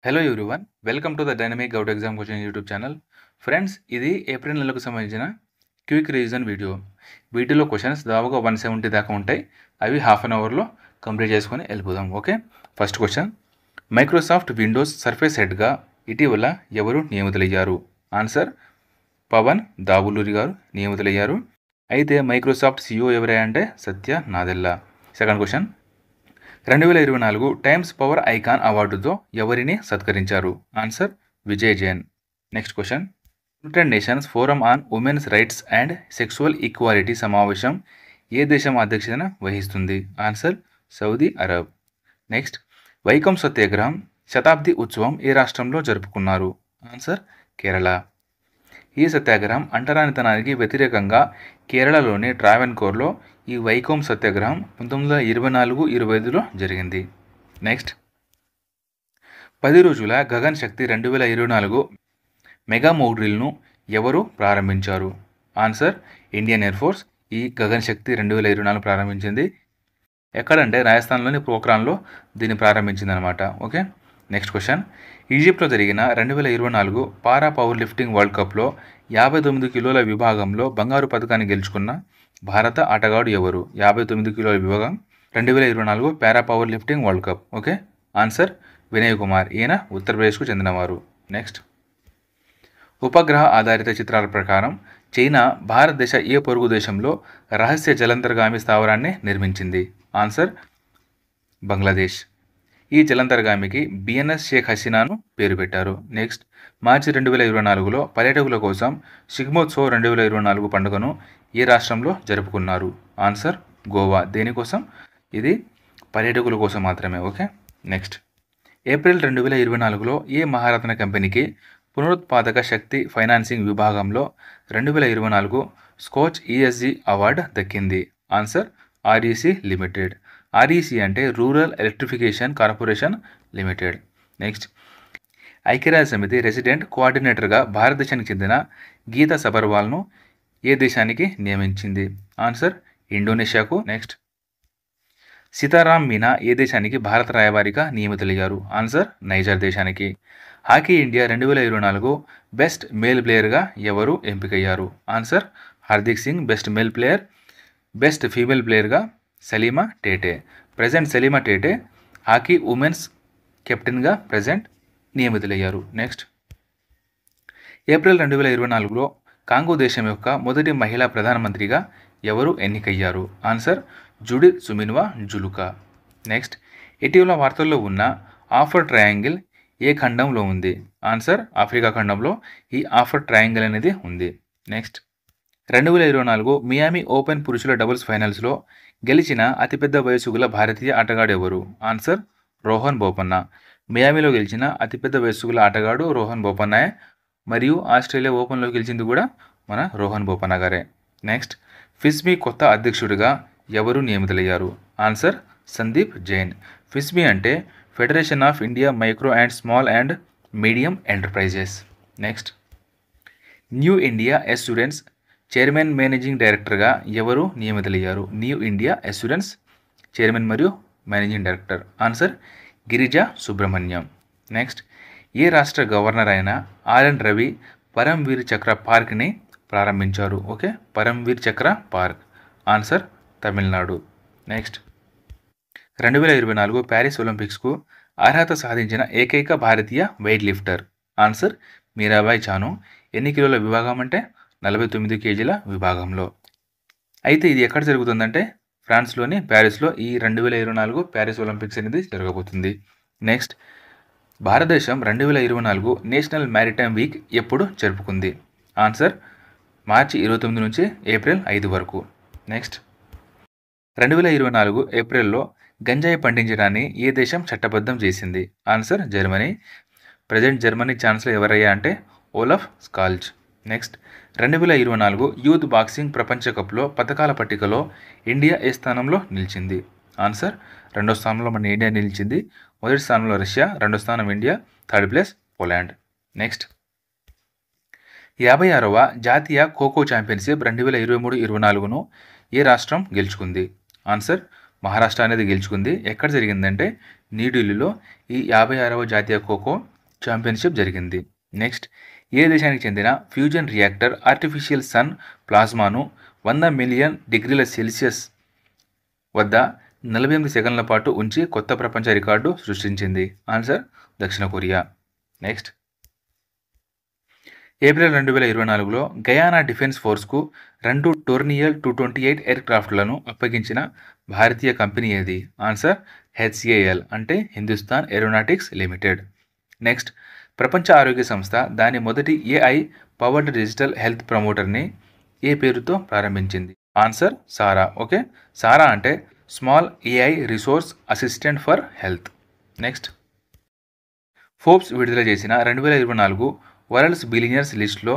Hello everyone, welcome to the dynamic govt exam coaching YouTube channel. Friends, ఇది April నెలకు సంబంధించిన quick revision video. వీటిలో questions దాదాపుగా 170 దాకా ఉంటాయి. అవి హాఫ్ అన్ అవర్లో కంప్లీట్ చేసుకొని వెళ్ళిపోదాం. Okay, first question, Microsoft Windows Surface హెడ్గా ఇటీవల ఎవరు నియమితులయ్యారు? ఆన్సర్, పవన్ దావులూరి గారు నియమితులయ్యారు. అయితే మైక్రోసాఫ్ట్ CEO ఎవరే అంటే Satya Nadella. Second question, 2024 Times power icon అవార్డుతో ఎవరిని సత్కరించారు? Answer, Vijay Jain. Next question, United Nations forum on women's rights and sexual equality సమావేశం ఏ దేశం అధ్యక్షతన వహిస్తుంది? Answer, Saudi Arab. Next, Vaikom సత్యాగ్రహం శతాబ్ది ఉత్సవం ఏ రాష్ట్రంలో జరుపుకున్నారు? ఆన్సర్, కేరళ. ఈ సత్యాగ్రహం అంటరానితనానికి వ్యతిరేకంగా కేరళలోని ట్రావెన్కోర్లో ఈ వైకోం సత్యాగ్రహం 1924-25లో జరిగింది. నెక్స్ట్, 10 రోజుల గగన్ శక్తి 2024 మెగా మోడ్రిల్ను ఎవరు ప్రారంభించారు? ఆన్సర్, ఇండియన్ ఎయిర్ ఫోర్స్ ఈ గగన్ శక్తి 2024 ప్రారంభించింది. ఎక్కడంటే రాజస్థాన్లోని పోఖ్రాన్లో దీన్ని ప్రారంభించింది అనమాట. ఓకే, నెక్స్ట్ క్వశ్చన్, ఈజిప్ట్లో జరిగిన 2024 పారా పవర్ లిఫ్టింగ్ వరల్డ్ కప్లో 59 కిలోల విభాగంలో బంగారు పథకాన్ని గెలుచుకున్న భారత ఆటగాడు ఎవరు? 59 కిలోల విభాగం 2024 పారా power lifting world cup. Okay, answer, Vinay Kumar. ఈయన ఉత్తరప్రదేశ్కు చెందినవారు. నెక్స్ట్, ఉపగ్రహ ఆధారిత చిత్రాల ప్రకారం చైనా భారతదేశ ఏ పొరుగు దేశంలో రహస్య జలంతర్గామి స్థావరాన్ని నిర్మించింది? ఆన్సర్, బంగ్లాదేశ్. ఈ జలంతర్గామికి బిఎన్ఎస్ షేక్ హసీనాను పేరు పెట్టారు. నెక్స్ట్, మార్చి 2024లో పర్యాటకుల కోసం షిగ్మోత్సవ్ 2024 పండుగను ఏ రాష్ట్రంలో జరుపుకున్నారు? ఆన్సర్, గోవా. దేనికోసం? ఇది పర్యాటకుల కోసం మాత్రమే. ఓకే, నెక్స్ట్, ఏప్రిల్ 2024లో ఏ మహారత్న కంపెనీకి పునరుత్పాదక శక్తి ఫైనాన్సింగ్ విభాగంలో 2024 స్కోచ్ ESG అవార్డు దక్కింది? Answer, REC limited. REC అంటే rural electrification corporation limited. Next, ఐక్యరాజ్య సమితి రెసిడెంట్ కోఆర్డినేటర్గా భారతదేశానికి చెందిన గీతా సబర్వాల్ను ఏ దేశానికి నియమించింది? ఆన్సర్, ఇండోనేషియాకు. నెక్స్ట్, సీతారాం మీనా ఏ దేశానికి భారత రాయబారిగా నియమితులయ్యారు? ఆన్సర్, నైజర్ దేశానికి. హాకీ ఇండియా 2024 బెస్ట్ మేల్ ప్లేయర్గా ఎవరు ఎంపికయ్యారు? Answer, Hardik Singh best male player. Best female ప్లేయర్గా Salima Tete. Present Salima Tete hockey women's కెప్టెన్గా ప్రజెంట్ నియమితులయ్యారు. నెక్స్ట్, ఏప్రిల్ 2024లో కాంగో దేశం యొక్క మొదటి మహిళా ప్రధానమంత్రిగా ఎవరు ఎన్నికయ్యారు? Answer, Judith Suminwa Tuluka. Next, ఇటీవల వార్తల్లో ఉన్న ఆఫర్ ట్రయాంగిల్ ఏ ఖండంలో ఉంది? ఆన్సర్, ఆఫ్రికా ఖండంలో ఈ ఆఫర్ ట్రయాంగిల్ అనేది ఉంది. నెక్స్ట్, 2024 మియామి ఓపెన్ పురుషుల డబుల్స్ ఫైనల్స్లో గెలిచిన అతిపెద్ద వయసు గల భారతీయ ఆటగాడు ఎవరు? ఆన్సర్, రోహన్ బోపన్న. మియామిలో గెలిచిన అతిపెద్ద వయసు గల ఆటగాడు రోహన్ బోపన్నాయే. మరియు ఆస్ట్రేలియా ఓపెన్లో గెలిచింది కూడా మన రోహన్ బోపన్న గారే. నెక్స్ట్, ఫిస్మీ కొత్త అధ్యక్షుడిగా ఎవరు నియమితులయ్యారు? ఆన్సర్, సందీప్ జైన్. ఫిస్మీ అంటే federation of India micro and small and medium enterprises. Next, new India assurance chairman managing డైరెక్టర్గా ఎవరు నియమితులయ్యారు? న్యూ ఇండియా అస్యూరెన్స్ చైర్మన్ మరియు managing director. Answer, Girija Subramaniam. Next, ఏ రాష్ట్ర గవర్నర్ అయిన RN రవి పరమ్వీర్ చక్ర పార్క్ని ప్రారంభించారు? Okay, Paramvir Chakra park. Answer, Tamil Nadu. Next, 2024 Paris ఒలింపిక్స్కు అర్హత సాధించిన ఏకైక భారతీయ weight lifter? Answer, Mirabai Chanu. ఎన్ని కిలోల విభాగం అంటే 49 కేజీల విభాగంలో. అయితే ఇది ఎక్కడ జరుగుతుందంటే ఫ్రాన్స్లోని ప్యారిస్లో ఈ 2024 ప్యారిస్ ఒలింపిక్స్ అనేది జరగబోతుంది. నెక్స్ట్, భారతదేశం 2024 నేషనల్ మ్యారిటైమ్ వీక్ ఎప్పుడు జరుపుకుంది? ఆన్సర్, మార్చి 29 నుంచి ఏప్రిల్ 5 వరకు. నెక్స్ట్, 2024 ఏప్రిల్లో గంజాయి పండించడాన్ని ఏ దేశం చట్టబద్ధం చేసింది? Answer, Germany. Present Germany chancellor ఎవరయ్యా అంటే Olaf Scholz. Next, 2024 youth boxing ప్రపంచ కప్లో పథకాల పట్టికలో ఇండియా ఏ స్థానంలో నిలిచింది? ఆన్సర్, 2వ స్థానంలో మన ఇండియా నిలిచింది. మొదటి స్థానంలో రష్యా, 2వ స్థానం India, 3rd place Poland. Next, 56వ జాతీయ ఖోఖో ఛాంపియన్షిప్ 2023-24ను ఏ రాష్ట్రం గెలుచుకుంది? ఆన్సర్, మహారాష్ట్ర అనేది గెలుచుకుంది. ఎక్కడ జరిగిందంటే న్యూఢిల్లీలో ఈ 56వ జాతీయ ఖోఖో ఛాంపియన్షిప్ జరిగింది. నెక్స్ట్, ఏ దేశానికి చెందిన ఫ్యూజన్ రియాక్టర్ ఆర్టిఫిషియల్ సన్ ప్లాస్మాను 100 మిలియన్ డిగ్రీల సెల్సియస్ వద్ద 48 సెకన్ల పాటు ఉంచి కొత్త ప్రపంచ రికార్డు సృష్టించింది? ఆన్సర్ దక్షిణ కొరియా. నెక్స్ట్, ఏప్రిల్ 2024లో గయానా డిఫెన్స్ ఫోర్స్కు 2 టోర్నియల్ 228 ఎయిర్ క్రాఫ్ట్లను అప్పగించిన భారతీయ కంపెనీ ఏది? ఆన్సర్ HAL అంటే హిందుస్థాన్ ఏరోనాటిక్స్ లిమిటెడ్. నెక్స్ట్, ప్రపంచ ఆరోగ్య సంస్థ దాని మొదటి AI పవర్డ్ డిజిటల్ హెల్త్ ప్రమోటర్ని ఏ పేరుతో ప్రారంభించింది? ఆన్సర్ సారా. ఓకే, సారా అంటే small AI resource assistant for health. Next, Forbes విడుదల చేసిన 2024 వరల్డ్స్ బిలియనర్స్ లిస్టులో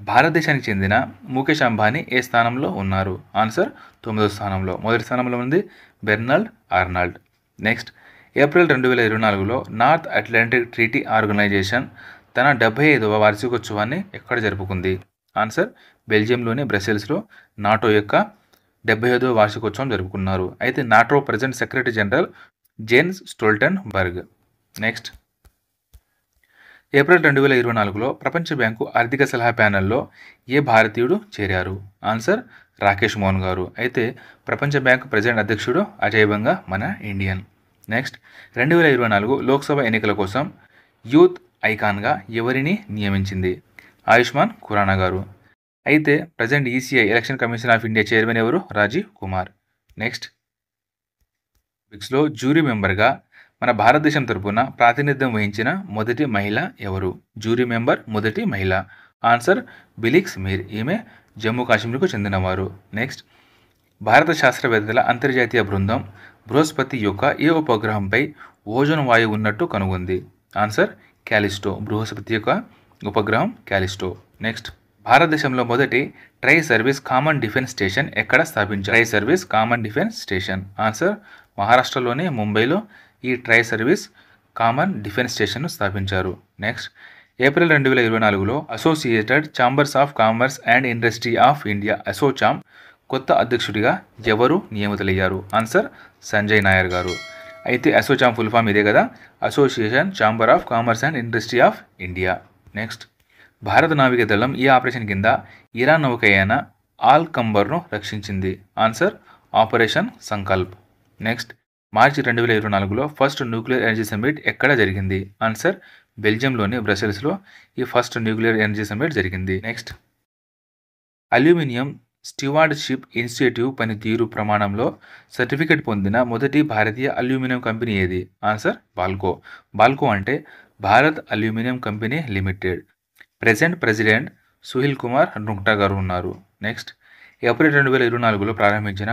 భారతదేశానికి చెందిన ముఖేష్ అంబానీ ఏ స్థానంలో ఉన్నారు? ఆన్సర్ 9వ స్థానంలో. మొదటి స్థానంలో ఉంది బెర్నాల్డ్ ఆర్నాల్డ్. నెక్స్ట్, ఏప్రిల్ 2024లో నార్త్ అట్లాంటిక్ ట్రీటీ ఆర్గనైజేషన్ తన 75వ వార్షికోత్సవాన్ని ఎక్కడ జరుపుకుంది? ఆన్సర్ బెల్జియంలోని బ్రసెల్స్లో నాటో యొక్క 75వ వార్షికోత్సవం జరుపుకున్నారు. అయితే NATO president secretary general Jens Stoltenberg. Next, April 2024లో ప్రపంచ బ్యాంకు ఆర్థిక సలహా ప్యానెల్లో ఏ భారతీయుడు చేరారు? ఆన్సర్ రాకేష్ మోహన్ గారు. అయితే ప్రపంచ బ్యాంకు ప్రెసిడెంట్ అధ్యక్షుడు అజయ్ బంగా మన ఇండియన్. నెక్స్ట్, 2024 లోక్సభ ఎన్నికల కోసం యూత్ ఐకాన్గా ఎవరిని నియమించింది? ఆయుష్మాన్ ఖురానా గారు. అయితే present ECI election commission of India chairman ఎవరు? రాజీవ్ కుమార్. నెక్స్ట్, ఒలింపిక్స్లో జ్యూరీ మెంబర్గా మన భారతదేశం తరపున ప్రాతినిధ్యం వహించిన మొదటి మహిళ ఎవరు? జ్యూరీ మెంబర్ మొదటి మహిళ. ఆన్సర్ బిలిక్స్ మీర్. ఈమె జమ్మూ కాశ్మీర్కు చెందినవారు. నెక్స్ట్, భారత శాస్త్రవేత్తల అంతర్జాతీయ బృందం బృహస్పతి యొక్క ఏ ఉపగ్రహంపై ఓజోన్ వాయువు ఉన్నట్టు కనుగొంది? ఆన్సర్ క్యాలిస్టో. బృహస్పతి యొక్క ఉపగ్రహం క్యాలిస్టో. నెక్స్ట్, భారతదేశంలో మొదటి tri service common defence station ఎక్కడ స్థాపించారు? Tri service common defence station. Answer మహారాష్ట్రలోని ముంబైలో ఈ ట్రై సర్వీస్ కామన్ డిఫెన్స్ స్టేషన్ను స్థాపించారు. నెక్స్ట్, ఏప్రిల్ 2024లో associated chambers of commerce and industry of India ASSOCHAM కొత్త అధ్యక్షుడిగా ఎవరు నియమితులయ్యారు? ఆన్సర్ సంజయ్ నాయర్ గారు. అయితే అసోచామ్ ఫుల్ ఫామ్ ఇదే కదా, association chamber of commerce and industry of India. Next, భారత నావికా దళం ఈ ఆపరేషన్ కింద ఇరాన్ నౌకయైన ఆల్ కంబర్ను రక్షించింది? Answer operation Sankalp. నెక్స్ట్, మార్చి 2024లో ఫస్ట్ న్యూక్లియర్ ఎనర్జీ సమ్మిట్ ఎక్కడ జరిగింది? ఆన్సర్ బెల్జియంలోని బ్రసెల్స్లో ఈ ఫస్ట్ న్యూక్లియర్ ఎనర్జీ సమ్మిట్ జరిగింది. నెక్స్ట్, అల్యూమినియం స్టీవార్డ్షిప్ ఇనిషియేటివ్ పనితీరు ప్రమాణంలో సర్టిఫికెట్ పొందిన మొదటి భారతీయ అల్యూమినియం కంపెనీ ఏది? ఆన్సర్ బాల్కో. బాల్కో అంటే Bharat aluminium company limited. Present president Suhil Kumar నుక్టా గారు ఉన్నారు. నెక్స్ట్, ఏప్రిల్ 2024లో ప్రారంభించిన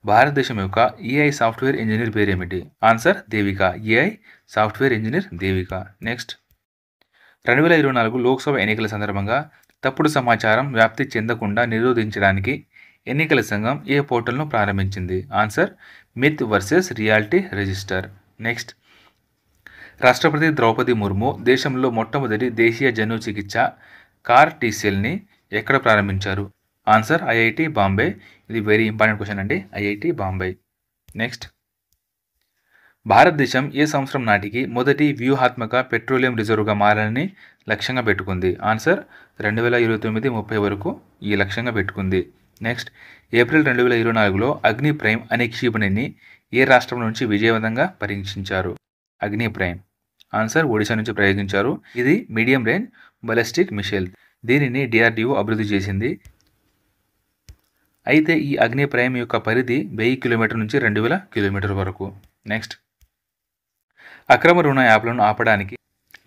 భారతదేశం యొక్క AI సాఫ్ట్వేర్ ఇంజనీర్ పేరేమిటి? Answer Devika. AI software engineer Devika. Next, 2024 Lok Sabha ఎన్నికల సందర్భంగా తప్పుడు సమాచారం వ్యాప్తి చెందకుండా నిరోధించడానికి ఎన్నికల సంఘం ఏ పోర్టల్ను ప్రారంభించింది? Answer myth versus reality register. Next, రాష్ట్రపతి ద్రౌపది ముర్ము దేశంలో మొట్టమొదటి దేశీయ జన్యు చికిత్స CAR-T-సెల్ని ఎక్కడ ప్రారంభించారు? Answer IIT Bombay. ఇది వెరీ ఇంపార్టెంట్ క్వశ్చన్ అండి, IIT బాంబే. నెక్స్ట్, భారతదేశం ఏ సంవత్సరం నాటికి మొదటి వ్యూహాత్మక పెట్రోలియం రిజర్వ్గా మారాలని లక్ష్యంగా పెట్టుకుంది? ఆన్సర్ 2029-30 వరకు ఈ లక్ష్యంగా పెట్టుకుంది. నెక్స్ట్, ఏప్రిల్ 2024లో అగ్ని ప్రైమ్ అనే క్షిపణిని ఏ రాష్ట్రం నుంచి విజయవంతంగా పరీక్షించారు? అగ్ని ప్రైమ్ ఆన్సర్ ఒడిశా నుంచి ప్రయోగించారు. ఇది మీడియం రేంజ్ బలిస్టిక్ మిసైల్. దీనిని DRDO అభివృద్ధి చేసింది. అయితే ఈ అగ్ని ప్రైమ్ యొక్క పరిధి 1000 కిలోమీటర్ నుంచి 2000 కిలోమీటర్ వరకు. నెక్స్ట్, అక్రమ రుణ యాప్లను ఆపడానికి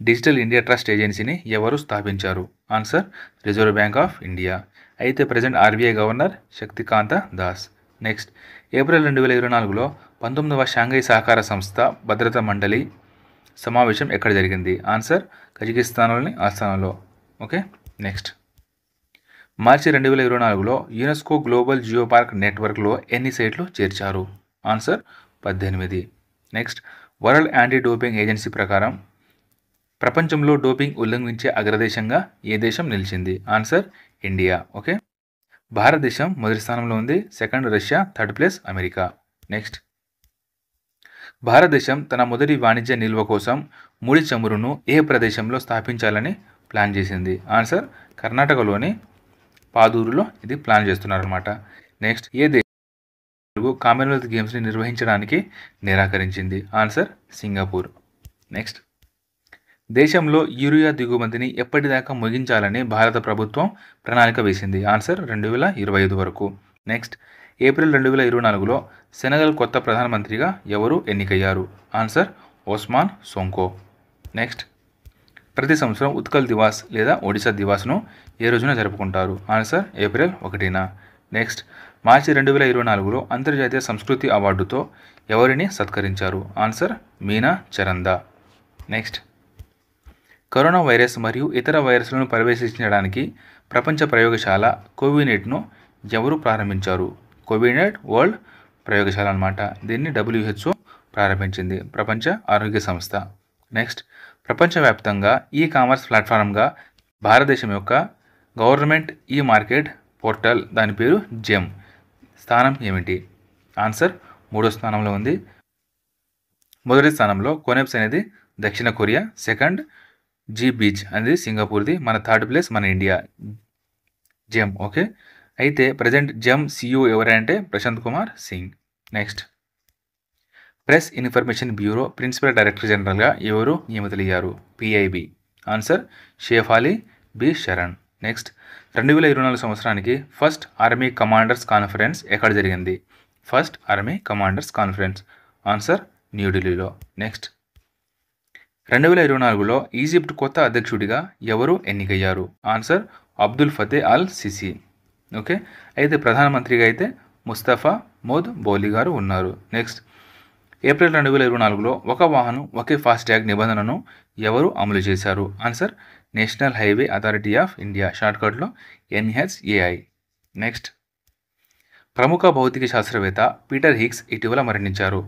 డిజిటల్ ఇండియా ట్రస్ట్ ఏజెన్సీని ఎవరు స్థాపించారు? Answer reserve bank of India. అయితే present RBI governor Shaktikanta Das. Next, April 2024లో 19వ షాంఘై సహకార సంస్థ భద్రతా మండలి సమావేశం ఎక్కడ జరిగింది? ఆన్సర్ కజకిస్తాన్లోని ఆస్తానాలో. ఓకే. నెక్స్ట్, మార్చి 2024లో యునెస్కో గ్లోబల్ జియో పార్క్ నెట్వర్క్లో ఎన్ని సైట్లు చేర్చారు? Answer 18. Next, world anti doping agency ప్రకారం ప్రపంచంలో డోపింగ్ ఉల్లంఘించే అగ్రదేశంగా ఏ దేశం నిలిచింది? Answer India. ఓకే. భారతదేశం మొదటి స్థానంలో ఉంది, second Russia, third place America. Next, భారతదేశం తన మొదటి వాణిజ్య నిల్వ కోసం ముడి చమురును ఏ ప్రదేశంలో స్థాపించాలని ప్లాన్ చేసింది? ఆన్సర్ కర్ణాటకలోని పాదూరులో ఇది ప్లాన్ చేస్తున్నారన్నమాట. నెక్స్ట్, ఏ దేశం కామన్వెల్త్ గేమ్స్ని నిర్వహించడానికి నిరాకరించింది? Answer Singapore. నెక్స్ట్, దేశంలో యూరియా దిగుమతిని ఎప్పటిదాకా ముగించాలని భారత ప్రభుత్వం ప్రణాళిక వేసింది? ఆన్సర్ 2025 వరకు. నెక్స్ట్, ఏప్రిల్ 2024లో సెనగల్ కొత్త ప్రధానమంత్రిగా ఎవరు ఎన్నికయ్యారు? ఆన్సర్ ఓస్మాన్ సోంకో. నెక్స్ట్, ప్రతి సంవత్సరం ఉత్కల్ దివాస్ లేదా ఒడిశా దివాస్ను ఏ రోజున జరుపుకుంటారు? ఆన్సర్ ఏప్రిల్ 1న. నెక్స్ట్, మార్చి 2024లో అంతర్జాతీయ సంస్కృతి అవార్డుతో ఎవరిని సత్కరించారు? Answer Meena Charanda. Next, corona virus మరియు ఇతర వైరస్లను పర్యవేక్షించడానికి ప్రపంచ ప్రయోగశాల కోవినెట్ను ఎవరు ప్రారంభించారు? కోవినెట్ వరల్డ్ ప్రయోగశాల అన్నమాట. దీన్ని WHO ప్రారంభించింది, ప్రపంచ ఆరోగ్య సంస్థ. నెక్స్ట్, ప్రపంచవ్యాప్తంగా ఈ కామర్స్ ప్లాట్ఫామ్గా భారతదేశం యొక్క గవర్నమెంట్ ఈ మార్కెట్ పోర్టల్, దాని పేరు జెమ్, స్థానం ఏమిటి? ఆన్సర్ 3వ స్థానంలో ఉంది. మొదటి స్థానంలో కొనెప్స్ అనేది దక్షిణ కొరియా, సెకండ్ జీ బీచ్ అనేది సింగపూర్ది, మన థర్డ్ ప్లేస్ మన ఇండియా జెమ్. ఓకే, అయితే ప్రజెంట్ జెమ్ CEO ఎవరంటే Prashant Kumar Singh. Next, press information bureau principal director జనరల్గా ఎవరు నియమితులయ్యారు? PIB. Answer Shefali B Sharan. Next, 2024 సంవత్సరానికి ఫస్ట్ ఆర్మీ కమాండర్స్ కాన్ఫరెన్స్ ఎక్కడ జరిగింది? First army commanders conference, answer న్యూఢిల్లీలో. నెక్స్ట్, 2024లో ఈజిప్ట్ కొత్త అధ్యక్షుడిగా ఎవరు ఎన్నికయ్యారు? Answer Abdul Fattah al Sisi. Okay, అయితే ప్రధానమంత్రిగా అయితే ముస్తఫా మోద్ బౌలి గారు ఉన్నారు. నెక్స్ట్, ఏప్రిల్ 2024లో ఒక వాహనం ఒకే ఫాస్ట్యాగ్ నిబంధనను ఎవరు అమలు చేశారు? Answer national highway authority of India, షార్ట్కట్లో NHAI. నెక్స్ట్, ప్రముఖ భౌతిక శాస్త్రవేత్త పీటర్ హిగ్స్ ఇటీవల మరణించారు.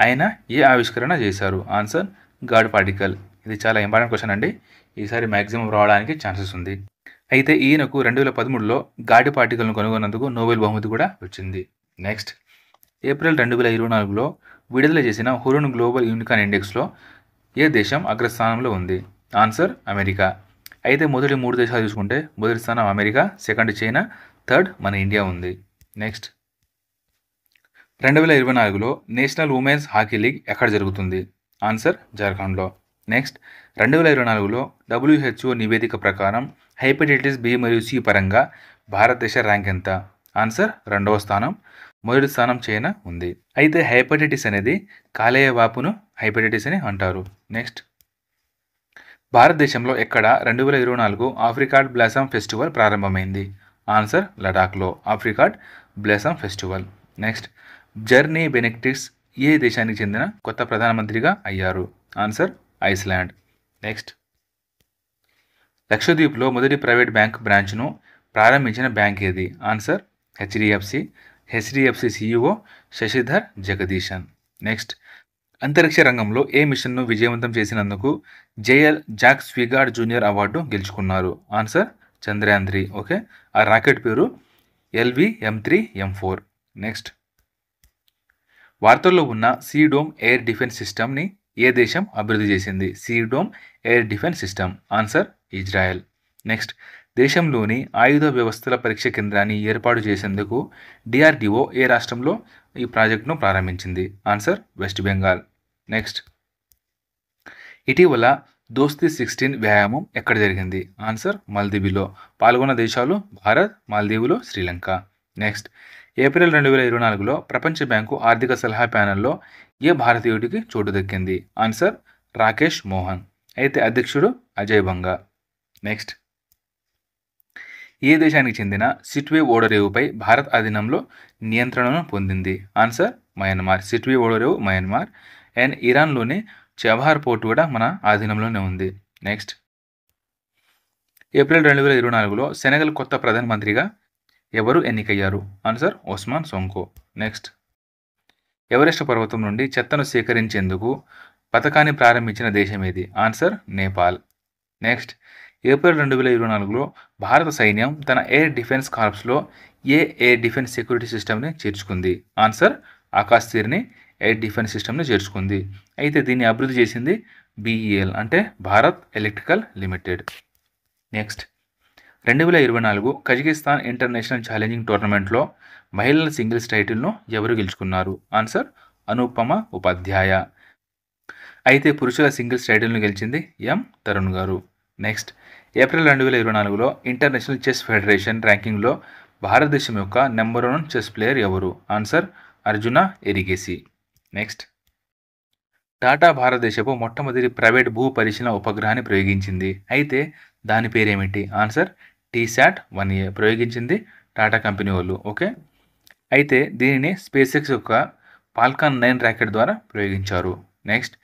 ఆయన ఏ ఆవిష్కరణ చేశారు? Answer God particle. ఇది చాలా ఇంపార్టెంట్ క్వశ్చన్ అండి, ఈసారి మ్యాక్సిమం రావడానికి ఛాన్సెస్ ఉంది. అయితే ఈయనకు 2013లో గాడి పార్టికల్ను కనుగొన్నందుకు నోబెల్ బహుమతి కూడా వచ్చింది. నెక్స్ట్, ఏప్రిల్ 2024లో విడుదల చేసిన హురున్ గ్లోబల్ యూనికాన్ ఇండెక్స్లో ఏ దేశం అగ్రస్థానంలో ఉంది? Answer America. అయితే మొదటి 3 దేశాలు చూసుకుంటే మొదటి స్థానం అమెరికా, సెకండ్ చైనా, థర్డ్ మన ఇండియా ఉంది. నెక్స్ట్, 2024లో నేషనల్ ఉమెన్స్ హాకీ లీగ్ ఎక్కడ జరుగుతుంది? ఆన్సర్ జార్ఖండ్లో. నెక్స్ట్, 2024లో WHO నివేదిక ప్రకారం హెపటైటిస్ B మరియు C పరంగా భారతదేశ ర్యాంక్ ఎంత? ఆన్సర్ 2వ స్థానం, మొదటి స్థానం చైనా ఉంది. అయితే హెపటైటిస్ అనేది కాలేయ వాపును హెపటైటిస్ అని అంటారు. నెక్స్ట్, భారతదేశంలో ఎక్కడ 2024 ఆఫ్రికాడ్ బ్లాసమ్ ఫెస్టివల్ ప్రారంభమైంది? ఆన్సర్ లడాఖ్లో apricot blossom festival. Next, Bjarni Benediktsson ఏ దేశానికి చెందిన కొత్త ప్రధానమంత్రిగా అయ్యారు? Answer Iceland. నెక్స్ట్, లక్షద్వీప్లో మొదటి ప్రైవేట్ బ్యాంక్ బ్రాంచ్ను ప్రారంభించిన బ్యాంక్ ఏది? Answer HDFC. HDFC CEO Sashidhar Jagdishan. Next, అంతరిక్ష రంగంలో ఏ మిషన్ను విజయవంతం చేసినందుకు జాక్ స్విగార్డ్ జూనియర్ అవార్డు గెలుచుకున్నారు? ఆన్సర్ చంద్రయాన్ 3. ఓకే, ఆ రాకెట్ పేరు LV-M3-M4. నెక్స్ట్, వార్తల్లో ఉన్న సీడోమ్ ఎయిర్ డిఫెన్స్ సిస్టమ్ని ఏ దేశం అభివృద్ధి చేసింది? C-Dome air defence system, answer Israel. Next, దేశంలోని ఆయుధ వ్యవస్థల పరీక్ష కేంద్రాన్ని ఏర్పాటు చేసేందుకు DRDO ఏ రాష్ట్రంలో ఈ ప్రాజెక్టును ప్రారంభించింది? Answer west Bengal. నెక్స్ట్, ఇటీవల దోస్తీ 16 వ్యాయామం ఎక్కడ జరిగింది? ఆన్సర్ మాల్దీవులో. పాల్గొన్న దేశాలు భారత్, మాల్దీవులు, శ్రీలంక. నెక్స్ట్, ఏప్రిల్ 2024లో ప్రపంచ బ్యాంకు ఆర్థిక సలహా ప్యానెల్లో ఏ భారతీయుడికి చోటు దక్కింది? ఆన్సర్ రాకేష్ మోహన్. అయితే అధ్యక్షుడు అజయ్ బంగా. నెక్స్ట్, ఏ దేశానికి చెందిన సిట్వే ఓడరేవుపై భారత్ ఆధీనంలో నియంత్రణను పొందింది? Answer Myanmar. సిట్వే ఓడరేవు మయన్మార్. అండ్ ఇరాన్లోని చబహార్ పోర్టు కూడా మన ఆధీనంలోనే ఉంది. నెక్స్ట్, ఏప్రిల్ 2024లో సెనగల్ కొత్త ప్రధానమంత్రిగా ఎవరు ఎన్నికయ్యారు? ఆన్సర్ ఓస్మాన్ సోంకో. నెక్స్ట్, ఎవరెస్ట్ పర్వతం నుండి చెత్తను సేకరించేందుకు పథకాన్ని ప్రారంభించిన దేశం ఏది? ఆన్సర్ నేపాల్. నెక్స్ట్, ఏప్రిల్ 2024లో భారత సైన్యం తన ఎయిర్ డిఫెన్స్ కార్ప్స్లో ఏ ఎయిర్ డిఫెన్స్ సెక్యూరిటీ సిస్టమ్ని చేర్చుకుంది? ఆన్సర్ ఆకాశ్ తీర్ని ఎయిర్ డిఫెన్స్ సిస్టమ్ని చేర్చుకుంది. అయితే దీన్ని అభివృద్ధి చేసింది బీఈఎల్ అంటే Bharat electrical limited. Next 2024 Kazakhstan international challenging టోర్నమెంట్లో మహిళల సింగిల్స్ టైటిల్ను ఎవరు గెలుచుకున్నారు? ఆన్సర్ అనుపమ ఉపాధ్యాయ. అయితే పురుషుల సింగిల్స్ టైటిల్ను గెలిచింది M Tarun garu. Next April 2024లో ఇంటర్నేషనల్ చెస్ ఫెడరేషన్ ర్యాంకింగ్లో భారతదేశం యొక్క నెంబర్ 1 చెస్ ప్లేయర్ ఎవరు? ఆన్సర్ అర్జున ఎరిగేసి. నెక్స్ట్ టాటా భారతదేశపు మొట్టమొదటి ప్రైవేట్ భూ పరిశీలన ఉపగ్రహాన్ని ప్రయోగించింది. అయితే దాని పేరేమిటి? Answer TSAT-1A. ప్రయోగించింది టాటా కంపెనీ వాళ్ళు. ఓకే, అయితే దీనిని స్పేస్ ఎక్స్ యొక్క ఫాల్కాన్ 9 రాకెట్ ద్వారా ప్రయోగించారు. నెక్స్ట్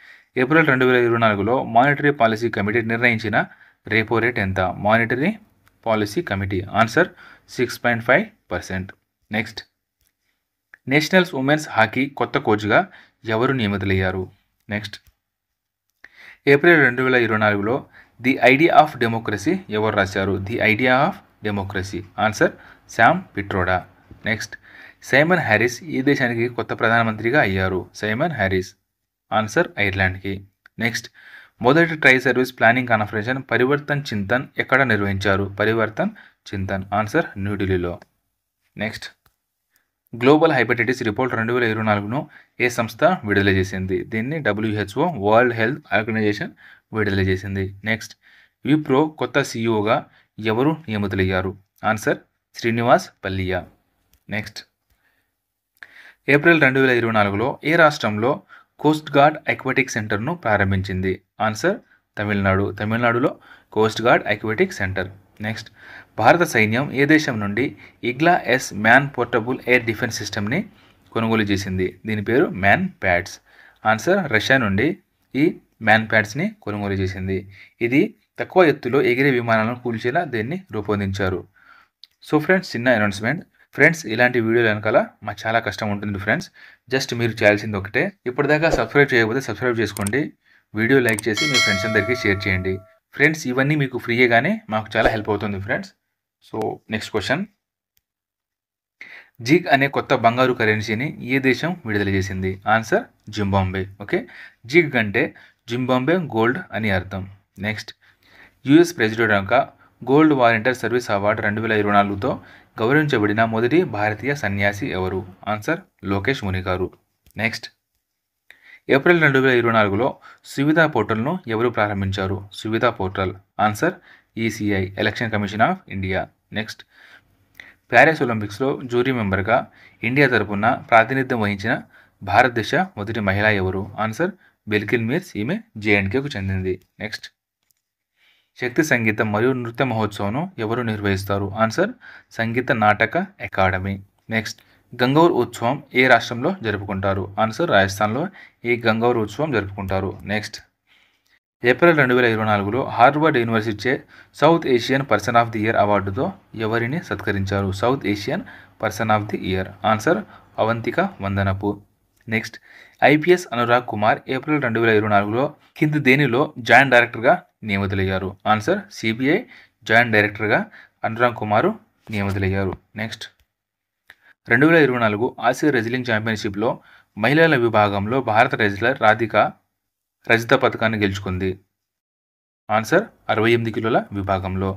ఏప్రిల్ 2024లో మానిటరీ పాలసీ కమిటీ నిర్ణయించిన రేపో రేట్ ఎంత? Monetary policy committee answer 6.5%. Next nationals women's hockey కొత్త కోచ్గా ఎవరు నియమితులయ్యారు? నెక్స్ట్ ఏప్రిల్ 2024లో ది ఐడియా ఆఫ్ డెమోక్రసీ ఎవరు రాశారు? The idea of democracy answer Sam Pitroda. Next Simon Harris ఈ దేశానికి కొత్త ప్రధానమంత్రిగా అయ్యారు? Simon Harris answer ఐర్లాండ్కి. నెక్స్ట్ మొదటి tri service planning conference Parivartan Chintan ఎక్కడ నిర్వహించారు? పరివర్తన్ చింతన్ ఆన్సర్ న్యూఢిల్లీలో. నెక్స్ట్ గ్లోబల్ హెపటైటిస్ రిపోర్ట్ 2024ను ఏ సంస్థ విడుదల చేసింది? దీన్ని WHO వరల్డ్ హెల్త్ ఆర్గనైజేషన్ విడుదల చేసింది. నెక్స్ట్ విప్రో కొత్త CEOగా ఎవరు నియమితులయ్యారు? Answer Srinivas Palliya. Next April 2024లో ఏ రాష్ట్రంలో కోస్ట్ గార్డ్ అక్వాటిక్ సెంటర్ను ప్రారంభించింది? ఆన్సర్ తమిళనాడు. తమిళనాడులో coast guard aquatic centre. Next భారత సైన్యం ఏ దేశం నుండి Igla S man portable air defence సిస్టమ్ని కొనుగోలు చేసింది? దీని పేరు మ్యాన్ ప్యాడ్స్ ఆన్సర్ రష్యా నుండి ఈ మ్యాన్ ప్యాడ్స్ని కొనుగోలు చేసింది. ఇది తక్కువ ఎత్తులో ఎగిరే విమానాలను కూల్చేలా దీన్ని రూపొందించారు. సో ఫ్రెండ్స్, చిన్న అనౌన్స్మెంట్. ఫ్రెండ్స్, ఇలాంటి వీడియోలు వెనకాల మాకు చాలా కష్టం ఉంటుంది ఫ్రెండ్స్. జస్ట్ మీరు చేయాల్సింది ఒకటే, ఇప్పటిదాకా సబ్స్క్రైబ్ చేయకపోతే సబ్స్క్రైబ్ చేసుకోండి, వీడియో లైక్ చేసి మీ ఫ్రెండ్స్ అందరికీ షేర్ చేయండి ఫ్రెండ్స్. ఇవన్నీ మీకు ఫ్రీగానే మాకు చాలా హెల్ప్ అవుతుంది friends. So next question, zig అనే కొత్త బంగారు కరెన్సీని ఏ దేశం విడుదల చేసింది? Answer Zimbabwe. ఓకే, జిగ్ అంటే జింబాబ్వే గోల్డ్ అని అర్థం. నెక్స్ట్ US ప్రెసిడెంట్ యొక్క గోల్డ్ వాలంటీర్ సర్వీస్ అవార్డు 2024తో గౌరవించబడిన మొదటి భారతీయ సన్యాసి ఎవరు? ఆన్సర్ లోకేష్ ముని గారు. నెక్స్ట్ ఏప్రిల్ 2024లో సువిధా పోర్టల్ను ఎవరు ప్రారంభించారు? Suvidha portal answer ECI election commission of India. Next Paris ఒలింపిక్స్లో జ్యూరీ మెంబర్గా ఇండియా తరపున ప్రాతినిధ్యం వహించిన భారతదేశ మొదటి మహిళ ఎవరు? ఆన్సర్ బిల్కిన్ మీర్స్. ఈమె JNKకు చెందింది. నెక్స్ట్ శక్తి సంగీతం మరియు నృత్య మహోత్సవంను ఎవరు నిర్వహిస్తారు? Answer Sangeet Natak academy. Next గంగౌర్ ఉత్సవం ఏ రాష్ట్రంలో జరుపుకుంటారు? ఆన్సర్ రాజస్థాన్లో ఈ గంగౌర్ ఉత్సవం జరుపుకుంటారు. నెక్స్ట్ ఏప్రిల్ 2024లో Harvard university south Asian person of the year అవార్డుతో ఎవరిని సత్కరించారు? South Asian person of the year answer Avantika Vandanapu. Next IPS Anurag Kumar April 2024లో కింది దేనిలో జాయింట్ డైరెక్టర్గా నియమితులయ్యారు? ఆన్సర్ CBI జాయింట్ డైరెక్టర్గా అనురాగ్ కుమార్ నియమితులయ్యారు. నెక్స్ట్ 2024 ఆసియా రెజ్లింగ్ ఛాంపియన్షిప్లో మహిళల విభాగంలో భారత రెజ్లర్ రాధిక రజత పథకాన్ని గెలుచుకుంది. ఆన్సర్ 68 కిలోల విభాగంలో.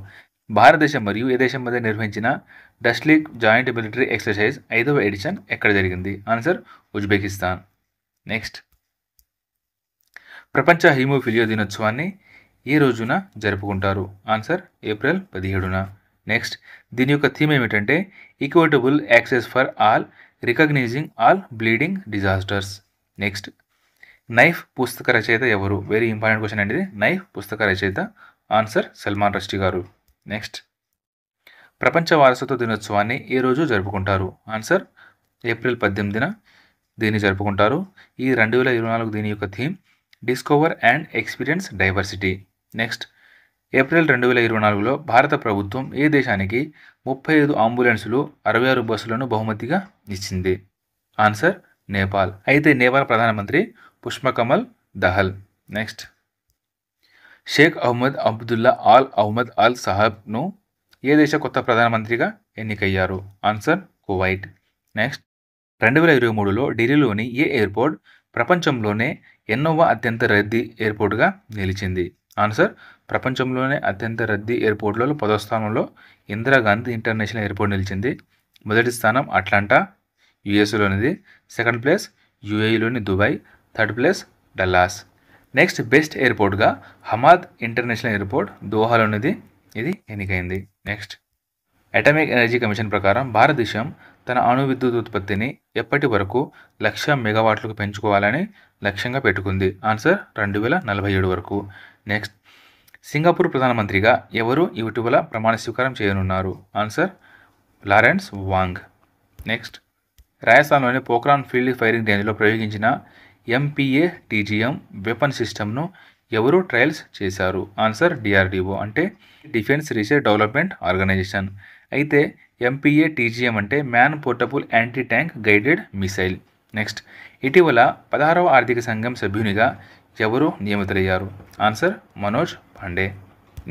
భారతదేశం మరియు ఏ దేశం మధ్య నిర్వహించిన dust league joint military exercise 5వ ఎడిషన్ ఎక్కడ జరిగింది? Answer Uzbekistan. నెక్స్ట్ ప్రపంచ హీమోఫిలియా దినోత్సవాన్ని ఏ రోజున జరుపుకుంటారు? Answer April 17న. నెక్స్ట్ దీని యొక్క థీమ్ ఏమిటంటే equitable access for all recognising all bleeding disasters. Next Knife పుస్తక రచయిత ఎవరు? వెరీ ఇంపార్టెంట్ క్వశ్చన్ అండి ఇది. నైఫ్ పుస్తక రచయిత ఆన్సర్ సల్మాన్ రష్డీ గారు. నెక్స్ట్ ప్రపంచ వారసత్వ దినోత్సవాన్ని ఏ రోజు జరుపుకుంటారు? ఆన్సర్ ఏప్రిల్ 18న దీన్ని జరుపుకుంటారు. ఈ 2024 దీని యొక్క theme discover and experience diversity. Next April 2024లో భారత ప్రభుత్వం ఏ దేశానికి 35 అంబులెన్సులు 66 బస్సులను బహుమతిగా ఇచ్చింది? ఆన్సర్ నేపాల్. అయితే నేపాల్ ప్రధానమంత్రి Pushpa Kamal Dahal. Next Sheikh Ahmad Abdullah Al Ahmad Al సాహబ్ను ఏ దేశ కొత్త ప్రధానమంత్రిగా ఎన్నికయ్యారు? Answer Kuwait. నెక్స్ట్ 2023లో ఢిల్లీలోని ఏ ఎయిర్పోర్ట్ ప్రపంచంలోనే ఎన్నోవ అత్యంత రద్దీ ఎయిర్పోర్ట్గా నిలిచింది? ఆన్సర్ ప్రపంచంలోనే అత్యంత రద్దీ ఎయిర్పోర్ట్లలో 10వ స్థానంలో ఇందిరాగాంధీ ఇంటర్నేషనల్ ఎయిర్పోర్ట్ నిలిచింది. మొదటి స్థానం అట్లాంటా యుఎస్లోనిది, సెకండ్ ప్లేస్ యుఏఈలోని Dubai, third place Dallas. Next best ఎయిర్పోర్ట్గా హమాద్ ఇంటర్నేషనల్ ఎయిర్పోర్ట్ దోహాలోనిది ఇది ఎన్నికైంది. నెక్స్ట్ అటామిక్ ఎనర్జీ కమిషన్ ప్రకారం భారతదేశం తన అణు విద్యుత్ ఉత్పత్తిని ఎప్పటి వరకు 1,00,000 మెగావాట్లకు పెంచుకోవాలని లక్ష్యంగా పెట్టుకుంది? ఆన్సర్ 2047 వరకు. నెక్స్ట్ సింగపూర్ ప్రధానమంత్రిగా ఎవరు ఇటీవల ప్రమాణ స్వీకారం చేయనున్నారు? Answer Lawrence Wong. నెక్స్ట్ రాజస్థాన్లోని పోఖ్రాన్ ఫీల్డ్ ఫైరింగ్ రేంజ్లో ప్రయోగించిన MPA-TGM వెపన్ సిస్టమ్ను ఎవరు ట్రయల్స్ చేశారు? ఆన్సర్ DRDO అంటే డిఫెన్స్ రీసెర్చ్ డెవలప్మెంట్ ఆర్గనైజేషన్. అయితే MPA-TGM అంటే man portable anti tank guided missile. Next ఇటీవల 16వ ఆర్థిక సంఘం సభ్యునిగా ఎవరు నియమితులయ్యారు? ఆన్సర్ మనోజ్ పాండే.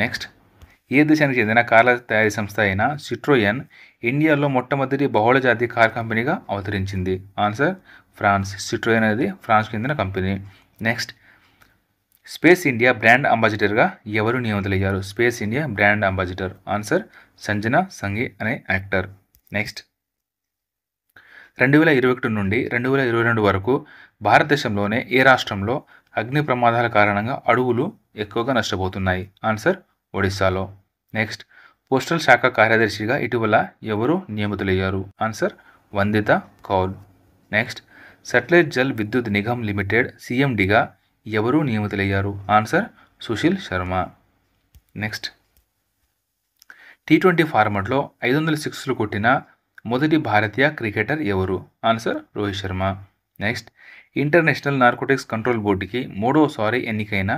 నెక్స్ట్ ఏ దేశానికి చెందిన కార్ల తయారీ సంస్థ అయిన సిట్రోయన్ ఇండియాలో మొట్టమొదటి బహుళజాతి కార్ కంపెనీగా అవతరించింది? Answer France. సిట్రోయన్ అనేది ఫ్రాన్స్కి చెందిన కంపెనీ. నెక్స్ట్ స్పేస్ ఇండియా బ్రాండ్ అంబాసిడర్గా ఎవరు నియమితులయ్యారు? Space India brand ambassador answer Sanjana Sanghi అనే యాక్టర్. నెక్స్ట్ 2021 నుండి 2022 వరకు భారతదేశంలోనే ఏ రాష్ట్రంలో అగ్ని ప్రమాదాల కారణంగా అడవులు ఎక్కువగా నష్టపోతున్నాయి? ఆన్సర్ ఒడిశాలో. నెక్స్ట్ పోస్టల్ శాఖ కార్యదర్శిగా ఇటీవల ఎవరు నియమితులయ్యారు? ఆన్సర్ వందిత కౌల్. నెక్స్ట్ సట్లెజ్ జల్ విద్యుత్ నిగమ్ లిమిటెడ్ CMDగా ఎవరు నియమితులయ్యారు? Answer Sushil Sharma. Next T20 ఫార్మాట్లో 506లు కొట్టిన మొదటి భారతీయ క్రికెటర్ ఎవరు? Answer Rohit Sharma. Next international narcotics control బోర్డుకి మూడవసారి ఎన్నికైన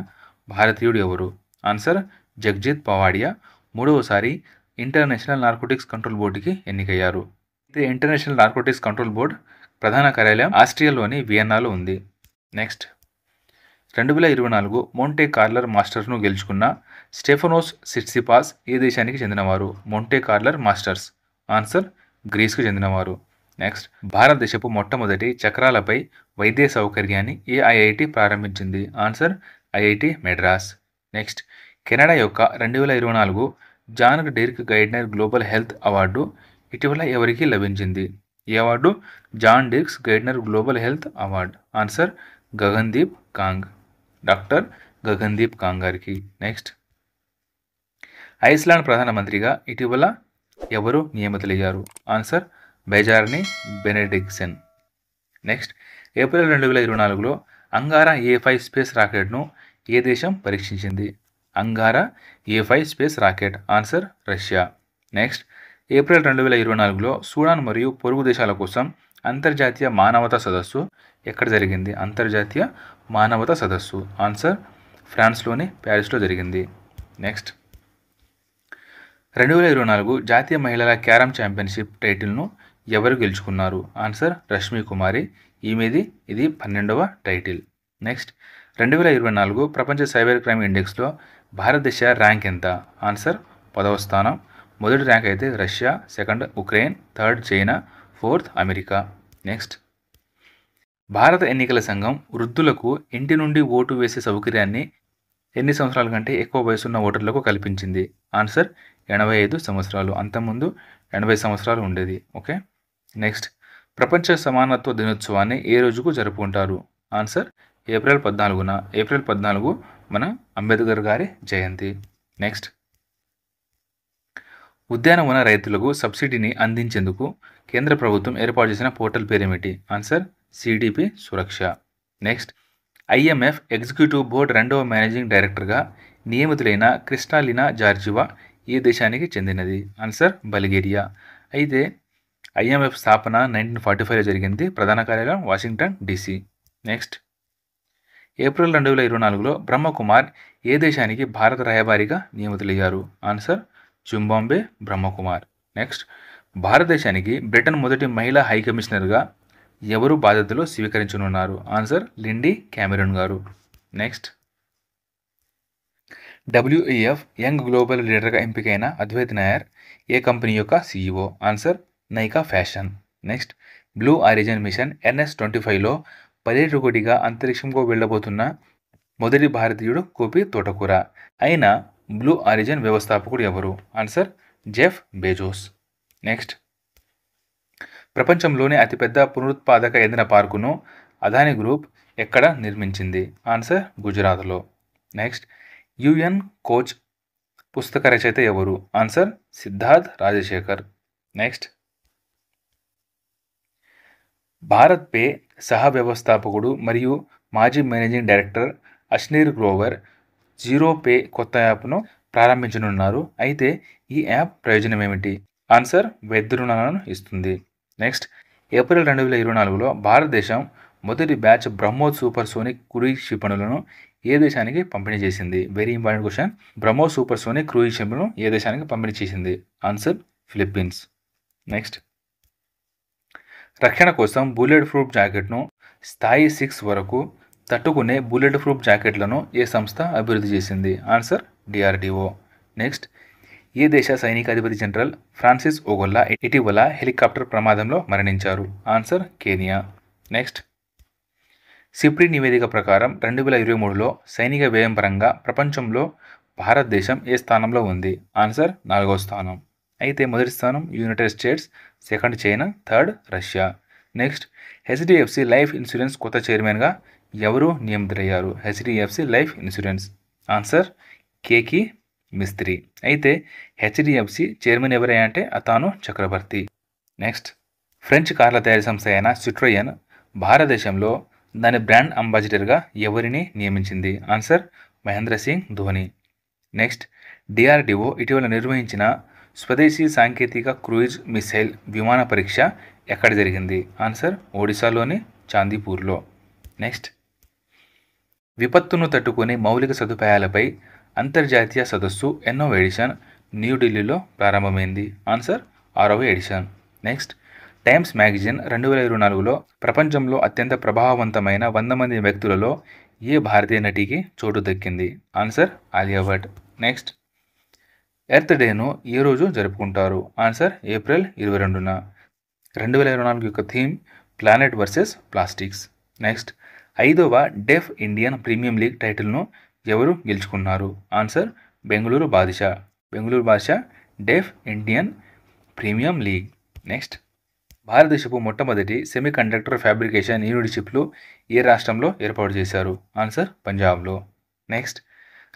భారతీయుడు ఎవరు? ఆన్సర్ జగ్జిత్ పవాడియా మూడవసారి ఇంటర్నేషనల్ నార్కోటిక్స్ కంట్రోల్ బోర్డుకి ఎన్నికయ్యారు. అయితే ఇంటర్నేషనల్ నార్కోటిక్స్ కంట్రోల్ బోర్డు ప్రధాన కార్యాలయం ఆస్ట్రియాలోని వియన్నాలో ఉంది. నెక్స్ట్ 2024 మోంటే కార్లర్ మాస్టర్స్ను గెలుచుకున్న స్టెఫనోస్ సిట్సిపాస్ ఏ దేశానికి చెందినవారు? మోంటే కార్లర్ మాస్టర్స్ ఆన్సర్ గ్రీస్కు చెందినవారు. నెక్స్ట్ భారతదేశపు మొట్టమొదటి చక్రాలపై వైద్య సౌకర్యాన్ని ఏ IIT ప్రారంభించింది? Answer IIT Madras. Next Canada యొక్క 2024 John Dirks Gairdner global health award ఇటీవల ఎవరికి లభించింది? ఈ award John Dirks Gairdner global health award answer Gagandeep Kang, doctor Gagandeep Kang గారికి. నెక్స్ట్ ఐస్లాండ్ ప్రధానమంత్రిగా ఇటీవల ఎవరు నియమితులయ్యారు? Answer Bjarni Benediktsson. Next April 2024లో అంగారా A5 స్పేస్ రాకెట్ను ఏ దేశం పరీక్షించింది? Angara A5 space rocket answer Russia. Next April 2024లో సూడాన్ మరియు పొరుగు దేశాల కోసం అంతర్జాతీయ మానవతా సదస్సు ఎక్కడ జరిగింది? అంతర్జాతీయ మానవతా సదస్సు ఆన్సర్ ఫ్రాన్స్లోని ప్యారిస్లో జరిగింది. నెక్స్ట్ 2024 జాతీయ మహిళల క్యారమ్ ఛాంపియన్షిప్ టైటిల్ను ఎవరు గెలుచుకున్నారు? ఆన్సర్ రష్మి కుమారి. ఇది 12వ టైటిల్. నెక్స్ట్ 2024 ప్రపంచ సైబర్ క్రైమ్ ఇండెక్స్లో భారతదేశ ర్యాంక్ ఎంత? ఆన్సర్ 10వ స్థానం. మొదటి ర్యాంక్ అయితే Russia, second Ukraine, third China, fourth America. Next భారత ఎన్నికల సంఘం వృద్ధులకు ఇంటి నుండి ఓటు వేసే సౌకర్యాన్ని ఎన్ని సంవత్సరాల కంటే ఎక్కువ వయసున్న ఓటర్లకు కల్పించింది? ఆన్సర్ 85 సంవత్సరాలు. అంతకుముందు 80 సంవత్సరాలు ఉండేది. ఓకే. నెక్స్ట్ ప్రపంచ సమానత్వ దినోత్సవాన్ని ఏ రోజుకు జరుపుకుంటారు? Answer April 14న. ఏప్రిల్ 14 మన అంబేద్కర్ గారి జయంతి. నెక్స్ట్ ఉద్యానవన రైతులకు సబ్సిడీని అందించేందుకు కేంద్ర ప్రభుత్వం ఏర్పాటు చేసిన పోర్టల్ పేరేమిటి? Answer CDP Suraksha. Next IMF executive board 2వ మేనేజింగ్ డైరెక్టర్గా నియమితులైన క్రిస్టాలినా జార్జివా ఏ దేశానికి చెందినది? Answer Bulgaria. అయితే IMF స్థాపన 1945లో జరిగింది. ప్రధాన కార్యాలయం వాషింగ్టన్ DC. నెక్స్ట్ ఏప్రిల్ 2024లో బ్రహ్మకుమార్ ఏ దేశానికి భారత రాయబారిగా నియమితులయ్యారు? Answer Zimbabwe Brahma Kumar. నెక్స్ట్ భారతదేశానికి బ్రిటన్ మొదటి మహిళా హై కమిషనర్గా ఎవరు బాధ్యతలు స్వీకరించనున్నారు? Answer Lindy Cameron garu. Next WEF young global లీడర్గా ఎంపికైన అద్వైత్ నాయర్ ఏ కంపెనీ యొక్క CEO? Answer Nykaa fashion. Next blue origin mission NS-25లో పర్యాటకుడిగా అంతరిక్షంకు వెళ్ళబోతున్న మొదటి భారతీయుడు కోపి తోటకూర. అయిన బ్లూ ఆరిజిన్ వ్యవస్థాపకుడు ఎవరు? Answer Jeff Bezos. నెక్స్ట్, ప్రపంచంలోనే అతిపెద్ద పునరుత్పాదక ఇంధన పార్కును అదాని గ్రూప్ ఎక్కడ నిర్మించింది? ఆన్సర్ గుజరాత్లో. నెక్స్ట్, UN కోచ్ పుస్తక రచయిత ఎవరు? Answer Siddharth Rajasekhar. Next, Bharat pay సహ వ్యవస్థాపకుడు మరియు మాజీ managing director Ashneer Grover zero pay కొత్త యాప్ను ప్రారంభించనున్నారు. అయితే ఈ యాప్ ప్రయోజనం ఏమిటి? ఆన్సర్ వైద్య రుణాలను ఇస్తుంది. నెక్స్ట్, ఏప్రిల్ 2024లో భారతదేశం మొదటి batch BrahMos supersonic cruise క్షిపణులను ఏ దేశానికి పంపిణీ చేసింది? Very important question. BrahMos supersonic cruise క్షిపణులను ఏ దేశానికి పంపిణీ చేసింది? Answer Philippines. నెక్స్ట్, రక్షణ కోసం బుల్లెట్ ప్రూఫ్ జాకెట్ను స్థాయి 6 వరకు తట్టుకునే బుల్లెట్ ప్రూఫ్ జాకెట్లను ఏ సంస్థ అభివృద్ధి చేసింది? Answer DRDO. నెక్స్ట్, ఏ దేశ సైనికాధిపతి జనరల్ ఫ్రాన్సిస్ ఓగొల్లా ఇటీవల హెలికాప్టర్ ప్రమాదంలో మరణించారు? ఆన్సర్ కేనియా. నెక్స్ట్, సిప్రి నివేదిక ప్రకారం 2023లో సైనిక వ్యయం పరంగా ప్రపంచంలో భారతదేశం ఏ స్థానంలో ఉంది? ఆన్సర్ 4వ స్థానం. అయితే మొదటి స్థానం united states, second China, third Russia. Next, HDFC life insurance కొత్త చైర్మన్గా ఎవరు నియమితులయ్యారు? HDFC life insurance. Answer Keki Mistry. అయితే HDFC చైర్మన్ ఎవరయ్యా అంటే అతాను చక్రవర్తి. నెక్స్ట్, ఫ్రెంచ్ కార్ల తయారీ సంస్థ అయిన సిట్రోయన్ భారతదేశంలో దాని బ్రాండ్ అంబాసిడర్గా ఎవరిని నియమించింది? Answer Mahendra Singh Dhoni. Next, DRDO ఇటీవల నిర్వహించిన స్వదేశీ సాంకేతిక క్రూయిజ్ మిసైల్ విమాన పరీక్ష ఎక్కడ జరిగింది? ఆన్సర్ ఒడిశాలోని చాందీపూర్లో. నెక్స్ట్, విపత్తును తట్టుకునే మౌలిక సదుపాయాలపై అంతర్జాతీయ సదస్సు ఎన్నో ఎడిషన్ న్యూఢిల్లీలో ప్రారంభమైంది? ఆన్సర్ 6వ ఎడిషన్. నెక్స్ట్, టైమ్స్ మ్యాగజైన్ 2024లో ప్రపంచంలో అత్యంత ప్రభావవంతమైన 100 మంది వ్యక్తులలో ఏ భారతీయ నటికి చోటు దక్కింది? Answer Alia Bhatt. Next, earth డేను ఏ రోజు జరుపుకుంటారు? ఆన్సర్ ఏప్రిల్ 22న. 2024 యొక్క theme planet versus plastics. Next, 5వ డెఫ్ ఇండియన్ ప్రీమియం లీగ్ టైటిల్ను ఎవరు గెలుచుకున్నారు? Answer Bengaluru Badshah deaf Indian premier league. Next, భారతదేశపు మొట్టమొదటి సెమీకండక్టర్ ఫ్యాబ్రికేషన్ యూనిట్ చిప్లు ఏ రాష్ట్రంలో ఏర్పాటు చేశారు? ఆన్సర్ పంజాబ్లో. నెక్స్ట్,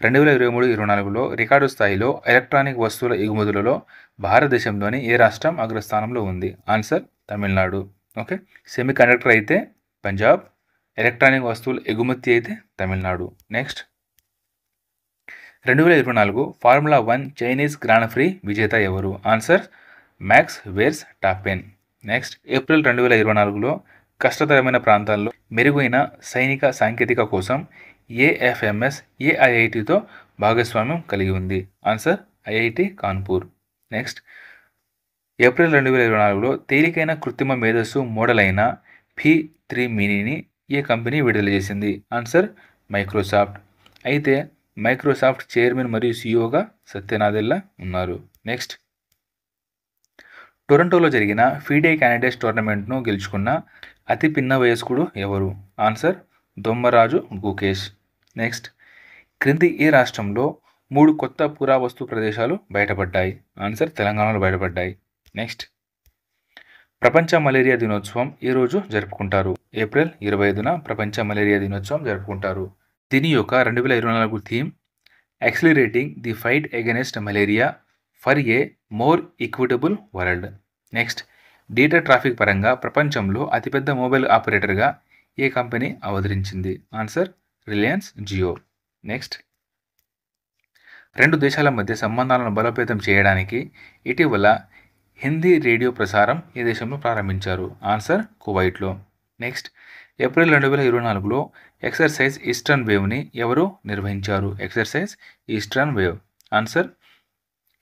2023-24లో రికార్డు స్థాయిలో ఎలక్ట్రానిక్ వస్తువుల ఎగుమతులలో భారతదేశంలోని ఏ రాష్ట్రం అగ్రస్థానంలో ఉంది? ఆన్సర్ తమిళనాడు. ఓకే, సెమీకండక్టర్ అయితే పంజాబ్, ఎలక్ట్రానిక్ వస్తువుల ఎగుమతి అయితే Tamil Nadu. Next, 2024 formula 1 Chinese grand prix విజేత ఎవరు? Answer Max Verstappen. Next, April 2024లో కష్టతరమైన ప్రాంతాల్లో మెరుగైన సైనిక సాంకేతిక కోసం AFMS ఏ IITతో భాగస్వామ్యం కలిగి ఉంది? Answer IIT Kanpur. Next, April 2024లో తేలికైన కృత్రిమ మేధస్సు మోడల్ అయిన P3 మినీని ఏ కంపెనీ విడుదల చేసింది? Answer Microsoft. అయితే మైక్రోసాఫ్ట్ చైర్మన్ మరియు CEOగా సత్య నాదెల్లా ఉన్నారు. నెక్స్ట్, టొరంటోలో జరిగిన ఫీడే క్యాండిడేట్స్ టోర్నమెంట్ను గెలుచుకున్న అతి పిన్న వయస్కుడు ఎవరు? ఆన్సర్ దొమ్మరాజు గుకేష్. నెక్స్ట్, క్రింది ఏ రాష్ట్రంలో 3 కొత్త పురావస్తు ప్రదేశాలు బయటపడ్డాయి? ఆన్సర్ తెలంగాణలో బయటపడ్డాయి. నెక్స్ట్, ప్రపంచ మలేరియా దినోత్సవం ఏ రోజు జరుపుకుంటారు? ఏప్రిల్ 25న ప్రపంచ మలేరియా దినోత్సవం జరుపుకుంటారు. దీని యొక్క 2024 theme accelerating the fight against malaria for a more equitable world. Next, data traffic పరంగా ప్రపంచంలో అతిపెద్ద మొబైల్ ఆపరేటర్గా ఏ కంపెనీ అవతరించింది? ఆన్సర్ రిలయన్స్ జియో. నెక్స్ట్, 2 దేశాల మధ్య సంబంధాలను బలోపేతం చేయడానికి ఇటీవల హిందీ రేడియో ప్రసారం ఏ దేశంలో ప్రారంభించారు? ఆన్సర్ కువైట్లో. నెక్స్ట్, ఏప్రిల్ 2024లో ఎక్సర్సైజ్ ఈస్టర్న్ వేవ్ని ఎవరు నిర్వహించారు? Exercise eastern wave. Answer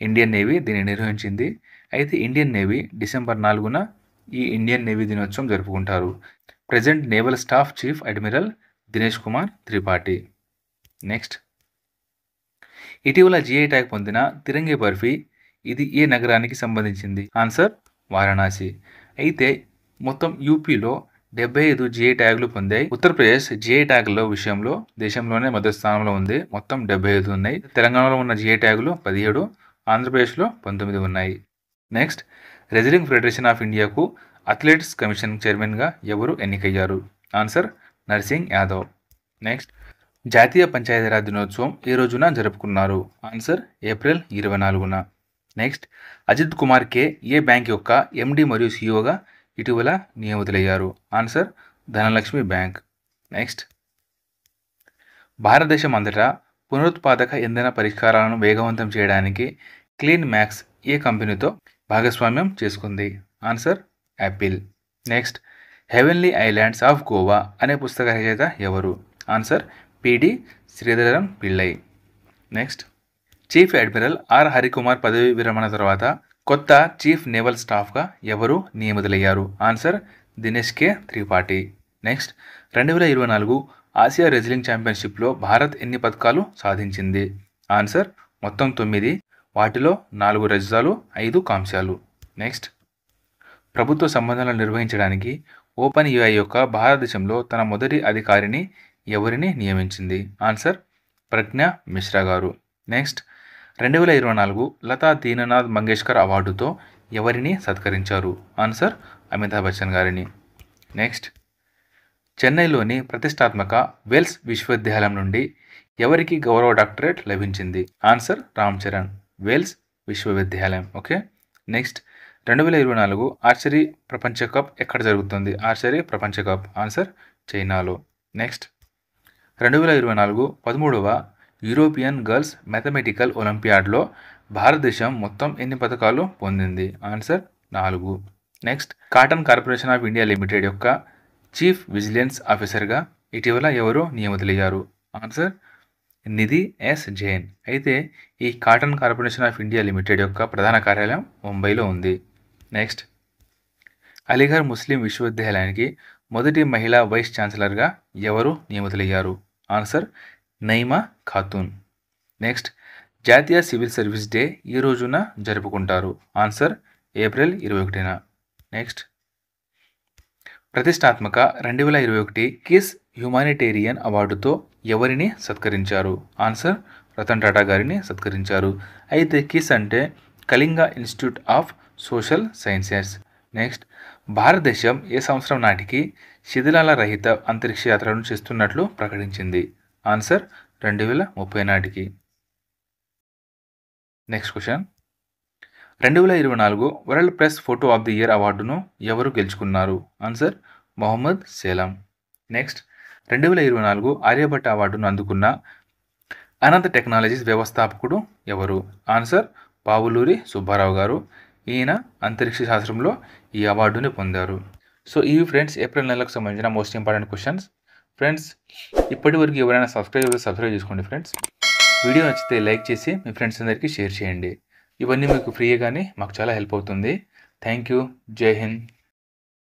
Indian navy దీన్ని నిర్వహించింది. అయితే ఇండియన్ నేవీ డిసెంబర్ 4న ఈ ఇండియన్ నేవీ దినోత్సవం జరుపుకుంటారు. Present naval staff chief admiral Dinesh Kumar Tripathi. Next, ఇటీవల GI ట్యాగ్ పొందిన తిరంగి బర్ఫీ ఇది ఏ నగరానికి సంబంధించింది? ఆన్సర్ వారణాసి. అయితే మొత్తం యూపీలో 75 జిఐ ట్యాగులు పొందాయి. ఉత్తరప్రదేశ్ జిఐ ట్యాగుల విషయంలో దేశంలోనే మొదటి స్థానంలో ఉంది. మొత్తం 75 ఉన్నాయి. తెలంగాణలో ఉన్న జిఐ ట్యాగులు 17, ఆంధ్రప్రదేశ్లో 19 ఉన్నాయి. నెక్స్ట్, రెజ్లింగ్ ఫెడరేషన్ ఆఫ్ ఇండియాకు అథ్లెటిక్స్ కమిషన్ చైర్మన్గా ఎవరు ఎన్నికయ్యారు? Answer nursing Yadav. నెక్స్ట్, జాతీయ పంచాయతీరాజ్ దినోత్సవం ఏ రోజున జరుపుకున్నారు? ఆన్సర్ ఏప్రిల్ 24న. నెక్స్ట్, అజిత్ కుమార్ కే ఏ బ్యాంక్ యొక్క ఎండి మరియు సిఇఓగా ఇటీవల నియమితులయ్యారు? Answer Dhanalakshmi bank. నెక్స్ట్, భారతదేశం అంతటా పునరుత్పాదక ఇంధన పరిష్కారాలను వేగవంతం చేయడానికి క్లీన్ మ్యాక్స్ ఏ కంపెనీతో భాగస్వామ్యం చేసుకుంది? Answer Apple. Next, heavenly islands of Goa అనే పుస్తక రచయిత ఎవరు? Answer PD Sreedharan Pillai. Next, chief admiral R Harikumar పదవి విరమణ తర్వాత కొత్త చీఫ్ నేవల్ స్టాఫ్గా ఎవరు నియమితులయ్యారు? Answer Dinesh K Tripathi. Next, 2024 Asia wrestling ఛాంపియన్షిప్లో భారత్ ఎన్ని పథకాలు సాధించింది? ఆన్సర్ మొత్తం 9, వాటిలో 4 రజతాలు, 5 కాంస్యాలు. నెక్స్ట్, ప్రభుత్వ సంబంధాలను నిర్వహించడానికి ఓపెన్ యూఐ యొక్క భారతదేశంలో తన మొదటి అధికారిని ఎవరిని నియమించింది? ఆన్సర్ ప్రజ్ఞా మిశ్రా గారు. నెక్స్ట్, 2024 లతా దీననాథ్ మంగేష్కర్ అవార్డుతో ఎవరిని సత్కరించారు? ఆన్సర్ అమితాబ్ బచ్చన్ గారిని. నెక్స్ట్, చెన్నైలోని ప్రతిష్టాత్మక వెల్స్ విశ్వవిద్యాలయం నుండి ఎవరికి గౌరవ డాక్టరేట్ లభించింది? ఆన్సర్ రామ్ చరణ్, వెల్స్ విశ్వవిద్యాలయం. ఓకే. నెక్స్ట్, 2024 ఆర్చరీ ప్రపంచ కప్ ఎక్కడ జరుగుతుంది? ఆర్చరీ ప్రపంచ కప్ ఆన్సర్ చైనాలో. నెక్స్ట్, 2024 13వ యూరోపియన్ గర్ల్స్ మ్యాథమెటికల్ ఒలింపియాడ్లో భారతదేశం మొత్తం ఎన్ని పథకాలు పొందింది? Answer 4. Next, cotton corporation of India limited యొక్క చీఫ్ విజిలెన్స్ ఆఫీసర్గా ఇటీవల ఎవరు నియమితులయ్యారు? ఆన్సర్ నిధి ఎస్ జైన్. అయితే ఈ cotton corporation of India limited యొక్క ప్రధాన కార్యాలయం ముంబైలో ఉంది. నెక్స్ట్, అలీఘర్ ముస్లిం విశ్వవిద్యాలయానికి మొదటి మహిళా వైస్ ఛాన్సలర్గా ఎవరు నియమితులయ్యారు? ఆన్సర్ నైమా ఖాతూన్. నెక్స్ట్, జాతీయ సివిల్ సర్వీస్ డే ఈ రోజున జరుపుకుంటారు? Answer April 21న. నెక్స్ట్, ప్రతిష్టాత్మక 2021 కిస్ హ్యుమానిటేరియన్ అవార్డుతో ఎవరిని సత్కరించారు? ఆన్సర్ రతన్ టాటా గారిని సత్కరించారు. అయితే కిస్ అంటే Kalinga institute of social sciences. Next, భారతదేశం ఏ సంవత్సరం నాటికి శిథిలాల రహిత అంతరిక్ష యాత్రలను చేస్తున్నట్లు ప్రకటించింది? ఆన్సర్ 2030 నాటికి. Next question, 2024 world press photo of the year అవార్డును ఎవరు గెలుచుకున్నారు? ఆన్సర్ మొహమ్మద్ సేలం. నెక్స్ట్, 2024 ఆర్యభట్ట అవార్డును అందుకున్న అనంత టెక్నాలజీస్ వ్యవస్థాపకుడు ఎవరు? ఆన్సర్ పావులూరి సుబ్బారావు గారు. ఈయన అంతరిక్ష శాస్త్రంలో ఈ అవార్డుని పొందారు. సో ఇవి ఫ్రెండ్స్ ఏప్రిల్ నెలకు సంబంధించిన మోస్ట్ ఇంపార్టెంట్ క్వశ్చన్స్. ఫ్రెండ్స్, ఇప్పటి వరకు ఎవరైనా సబ్స్క్రైబ్ చేసుకోండి ఫ్రెండ్స్. వీడియో నచ్చితే లైక్ చేసి మీ ఫ్రెండ్స్ అందరికీ షేర్ చేయండి. ఇవన్నీ మీకు ఫ్రీగానే మాకు చాలా హెల్ప్ అవుతుంది. Thank you. జై హింద్.